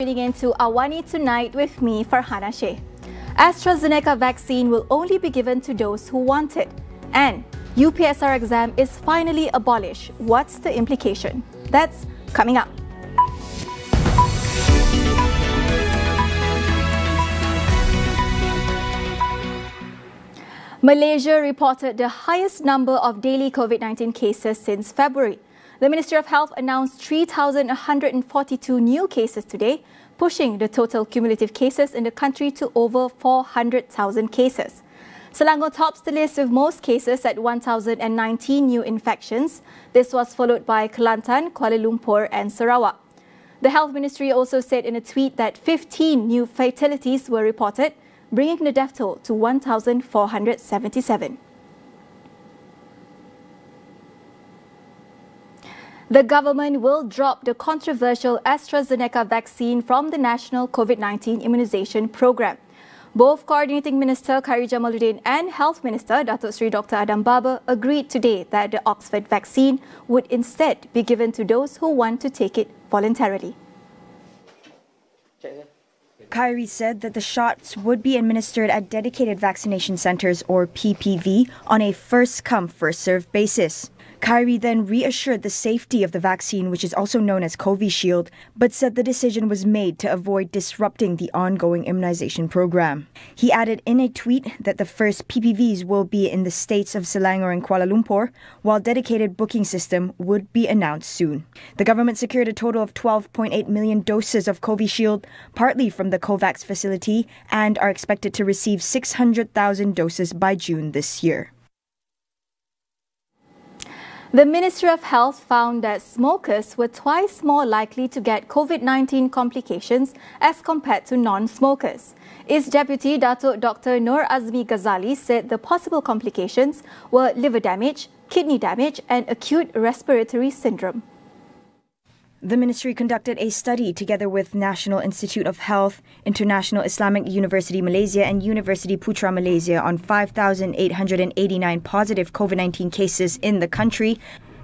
Tuning into AWANI tonight with me, Farhana Sheikh. AstraZeneca vaccine will only be given to those who want it. And UPSR exam is finally abolished. What's the implication? That's coming up. Malaysia reported the highest number of daily COVID-19 cases since February. The Ministry of Health announced 3,142 new cases today, pushing the total cumulative cases in the country to over 400,000 cases. Selangor tops the list with most cases at 1,019 new infections. This was followed by Kelantan, Kuala Lumpur and Sarawak. The Health Ministry also said in a tweet that 15 new fatalities were reported, bringing the death toll to 1,477. The government will drop the controversial AstraZeneca vaccine from the National COVID-19 Immunisation Programme. Both Coordinating Minister Khairi Jamaluddin and Health Minister Datuk Seri Dr. Adam Baba agreed today that the Oxford vaccine would instead be given to those who want to take it voluntarily. Khairi said that the shots would be administered at dedicated vaccination centres or PPV on a first-come, first-served basis. Khairi then reassured the safety of the vaccine, which is also known as Covishield, but said the decision was made to avoid disrupting the ongoing immunisation program. He added in a tweet that the first PPVs will be in the states of Selangor and Kuala Lumpur, while dedicated booking system would be announced soon. The government secured a total of 12.8 million doses of Covishield, partly from the COVAX facility, and are expected to receive 600,000 doses by June this year. The Ministry of Health found that smokers were twice more likely to get COVID-19 complications as compared to non-smokers. Its Deputy Datuk Dr. Nur Azmi Ghazali said the possible complications were liver damage, kidney damage and acute respiratory syndrome. The ministry conducted a study together with National Institute of Health, International Islamic University Malaysia and University Putra Malaysia on 5,889 positive COVID-19 cases in the country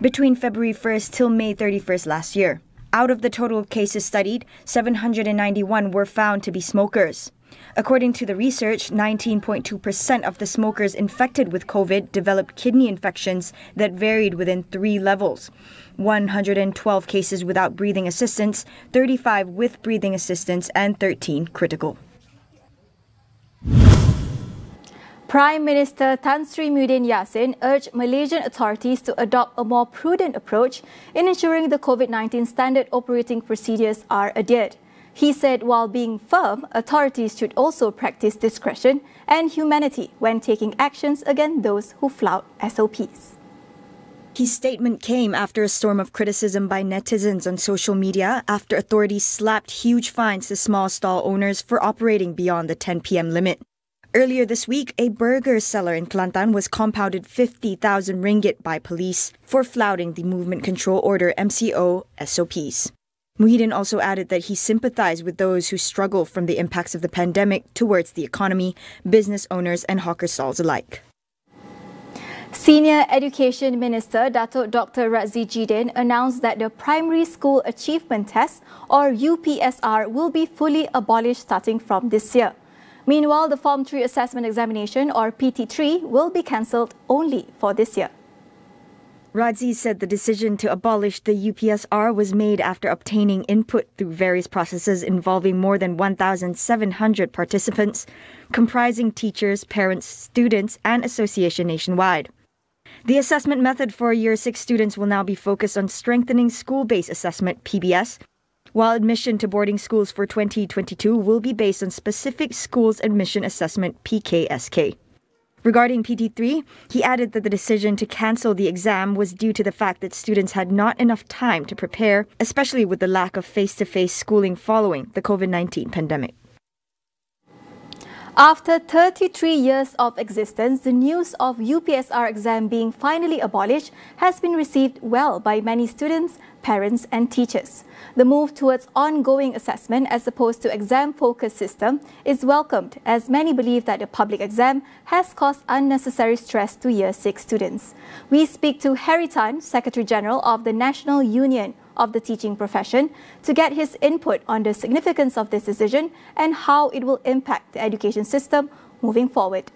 between February 1st till May 31st last year. Out of the total cases studied, 791 were found to be smokers. According to the research, 19.2% of the smokers infected with COVID developed kidney infections that varied within 3 levels. 112 cases without breathing assistance, 35 with breathing assistance and 13 critical. Prime Minister Tan Sri Muhyiddin Yassin urged Malaysian authorities to adopt a more prudent approach in ensuring the COVID-19 standard operating procedures are adhered. He said while being firm, authorities should also practice discretion and humanity when taking actions against those who flout SOPs. His statement came after a storm of criticism by netizens on social media after authorities slapped huge fines to small stall owners for operating beyond the 10 p.m. limit. Earlier this week, a burger seller in Kelantan was compounded 50,000 ringgit by police for flouting the Movement Control Order MCO SOPs. Muhyiddin also added that he sympathized with those who struggle from the impacts of the pandemic towards the economy, business owners and hawker stalls alike. Senior Education Minister Datuk Dr. Razzie Jidin announced that the Primary School Achievement Test or UPSR will be fully abolished starting from this year. Meanwhile, the Form 3 Assessment Examination or PT3 will be cancelled only for this year. Razzie said the decision to abolish the UPSR was made after obtaining input through various processes involving more than 1,700 participants, comprising teachers, parents, students and association nationwide. The assessment method for Year 6 students will now be focused on strengthening school-based assessment PBS, while admission to boarding schools for 2022 will be based on specific schools admission assessment PKSK. Regarding PT3, he added that the decision to cancel the exam was due to the fact that students had not enough time to prepare, especially with the lack of face-to-face schooling following the COVID-19 pandemic. After 33 years of existence, the news of UPSR exam being finally abolished has been received well by many students, parents and teachers. The move towards ongoing assessment as opposed to exam-focused system is welcomed, as many believe that the public exam has caused unnecessary stress to Year 6 students. We speak to Harry Tan, Secretary General of the National Union of the Teaching Profession, to get his input on the significance of this decision and how it will impact the education system moving forward.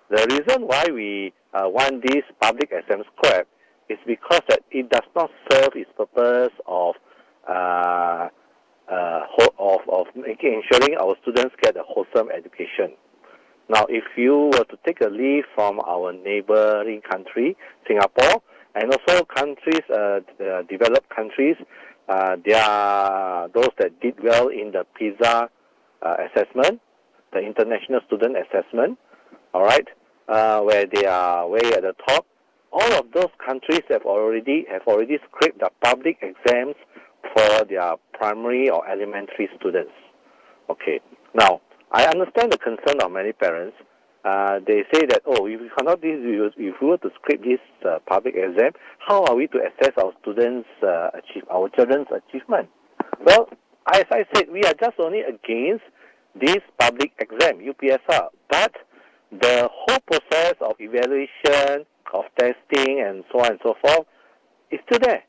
The reason why we want this public exam scrapped is because that it does not serve its purpose of ensuring our students get a wholesome education. Now, if you were to take a leaf from our neighboring country, Singapore, and also countries, developed countries, there are those that did well in the PISA assessment, the International Student Assessment, all right, where they are way at the top. All of those countries have already scraped the public exams for their primary or elementary students. Okay. Now, I understand the concern of many parents. They say that, oh, if we cannot if we were to scrape this public exam, how are we to assess our students' our children's achievement? Well, as I said, we are just only against this public exam, UPSR, but the whole process of evaluation, of testing, and so on and so forth is still there.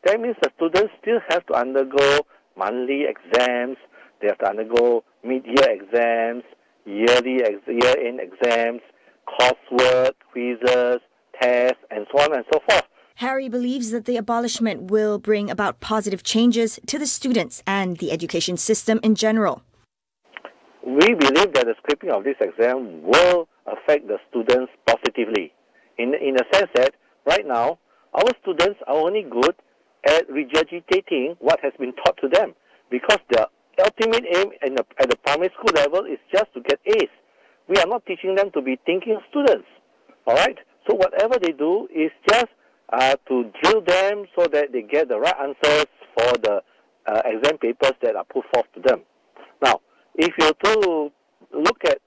That means the students still have to undergo monthly exams, they have to undergo mid-year exams, year-end exams, coursework, quizzes, tests, and so on and so forth. Harry believes that the abolishment will bring about positive changes to the students and the education system in general. We believe that the scrapping of this exam will affect the students positively, in the sense that right now, our students are only good at regurgitating what has been taught to them, because the ultimate aim at the primary school level is just to get A's. We are not teaching them to be thinking students, all right? So whatever they do is just to drill them so that they get the right answers for the exam papers that are put forth to them. Now, if you to look at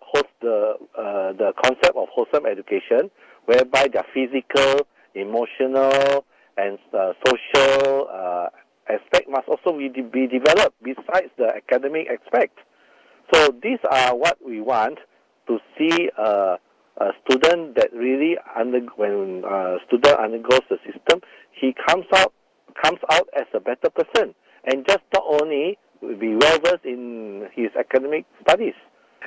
the concept of wholesome education, whereby their physical, emotional, and social aspect must also be developed besides the academic aspect. So these are what we want to see a student that really when a student undergoes the system, he comes out as a better person, and just not only be well versed in his academic studies.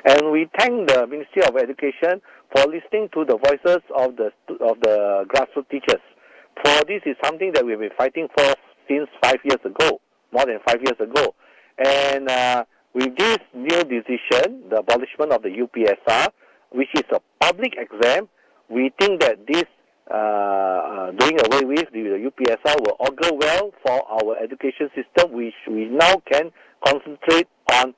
And we thank the Ministry of Education for listening to the voices of the grassroots teachers. For this is something that we've been fighting for since 5 years ago, more than 5 years ago. And with this new decision, the abolishment of the UPSR, which is a public exam, we think that this doing away with the UPSR will augur well for our education system, which we now can concentrate on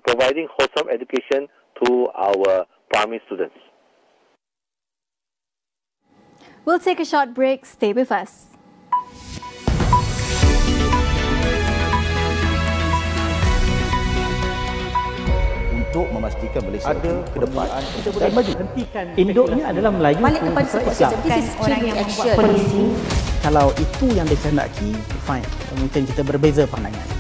providing wholesome education to our primary students. We'll take a short break. Stay with us. Untuk memastikan Malaysia ada ke depan kita boleh maju. Hentikan induknya adalah Melayu. Balik kepada Islam. This is orang yang membuat polisi. Kalau itu yang dikehendaki, fine. Mungkin kita berbeza pandangan.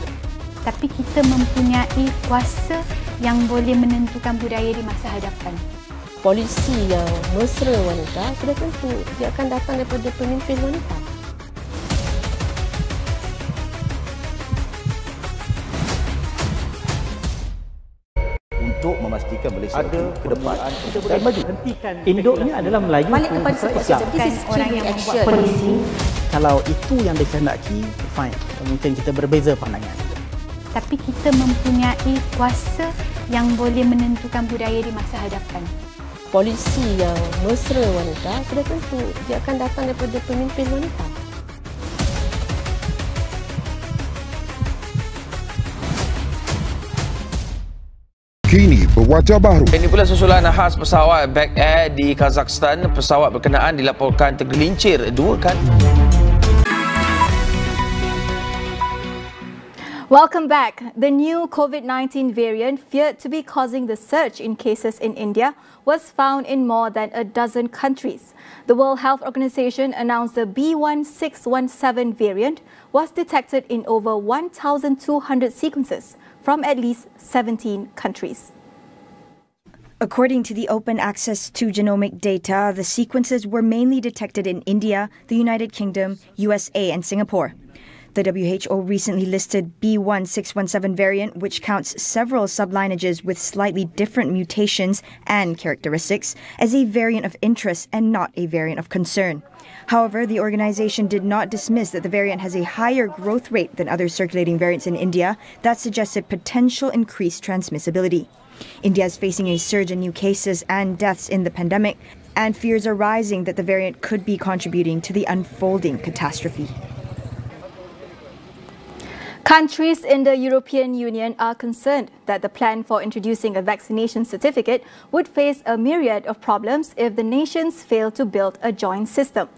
Tapi kita mempunyai kuasa yang boleh menentukan budaya di masa hadapan. Polisi yang mesra wanita sudah tentu dia akan datang daripada pemimpin wanita. untuk memastikan Malaysia ada ke depan kita boleh maju. Hentikan induknya adalah Melayu. Balik kepada Islam. This is orang yang membuat polisi. Kalau itu yang dikehendaki, fine. Mungkin kita berbeza pandangan. Tapi kita mempunyai kuasa yang boleh menentukan budaya di masa hadapan. Polisi yang mesra wanita sudah tentu dia akan datang daripada pemimpin wanita. Kini berwajah baru. Ini pula susulan khas pesawat Back Air di Kazakhstan. Pesawat berkenaan dilaporkan tergelincir 2 kali. Welcome back. The new COVID-19 variant feared to be causing the surge in cases in India was found in more than a dozen countries. The World Health Organization announced the B.1.617 variant was detected in over 1,200 sequences from at least 17 countries. According to the Open Access to Genomic Data, the sequences were mainly detected in India, the United Kingdom, USA and Singapore. The WHO recently listed B.1.617 variant, which counts several sublineages with slightly different mutations and characteristics, as a variant of interest and not a variant of concern. However, the organization did not dismiss that the variant has a higher growth rate than other circulating variants in India that suggested potential increased transmissibility. India is facing a surge in new cases and deaths in the pandemic, and fears are rising that the variant could be contributing to the unfolding catastrophe. Countries in the European Union are concerned that the plan for introducing a vaccination certificate would face a myriad of problems if the nations fail to build a joint system.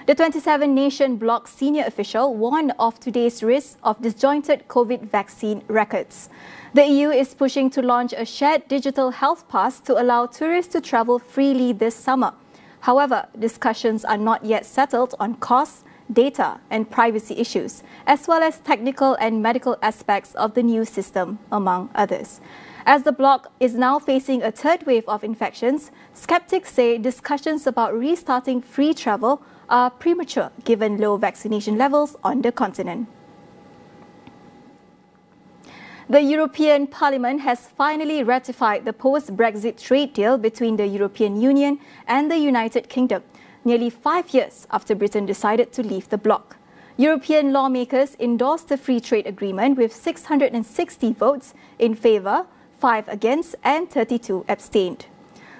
The 27-nation bloc senior official warned of today's risk of disjointed COVID vaccine records. The EU is pushing to launch a shared digital health pass to allow tourists to travel freely this summer. However, discussions are not yet settled on costs, data and privacy issues, as well as technical and medical aspects of the new system, among others. As the bloc is now facing a third wave of infections, skeptics say discussions about restarting free travel are premature given low vaccination levels on the continent. The European Parliament has finally ratified the post-Brexit trade deal between the European Union and the United Kingdom, nearly 5 years after Britain decided to leave the bloc. European lawmakers endorsed the free trade agreement with 660 votes in favour, 5 against and 32 abstained.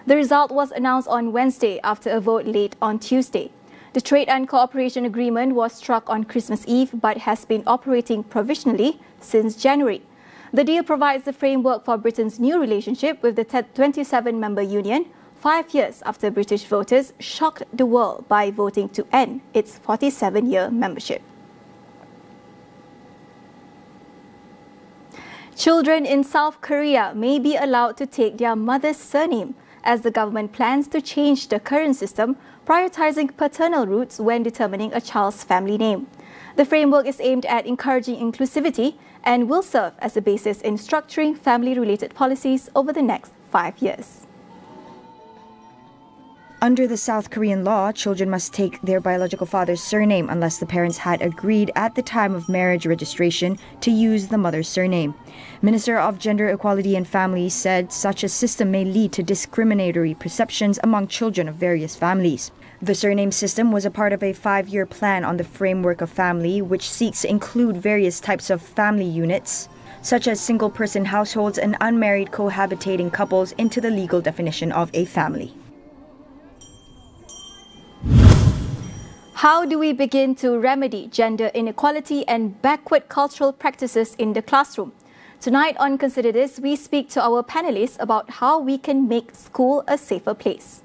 The result was announced on Wednesday after a vote late on Tuesday. The trade and cooperation agreement was struck on Christmas Eve but has been operating provisionally since January. The deal provides the framework for Britain's new relationship with the 27-member union, 5 years after British voters shocked the world by voting to end its 47-year membership. Children in South Korea may be allowed to take their mother's surname as the government plans to change the current system, prioritizing paternal roots when determining a child's family name. The framework is aimed at encouraging inclusivity and will serve as a basis in structuring family-related policies over the next 5 years. Under the South Korean law, children must take their biological father's surname unless the parents had agreed at the time of marriage registration to use the mother's surname. Minister of Gender Equality and Families said such a system may lead to discriminatory perceptions among children of various families. The surname system was a part of a 5-year plan on the framework of family, which seeks to include various types of family units, such as single-person households and unmarried cohabitating couples, into the legal definition of a family. How do we begin to remedy gender inequality and backward cultural practices in the classroom? Tonight on Consider This, we speak to our panelists about how we can make school a safer place.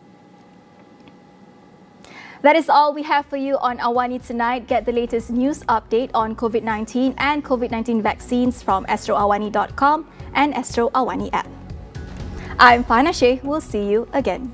That is all we have for you on AWANI tonight. Get the latest news update on COVID-19 and COVID-19 vaccines from astroawani.com and Astro Awani app. I'm Fana Sheikh. We'll see you again.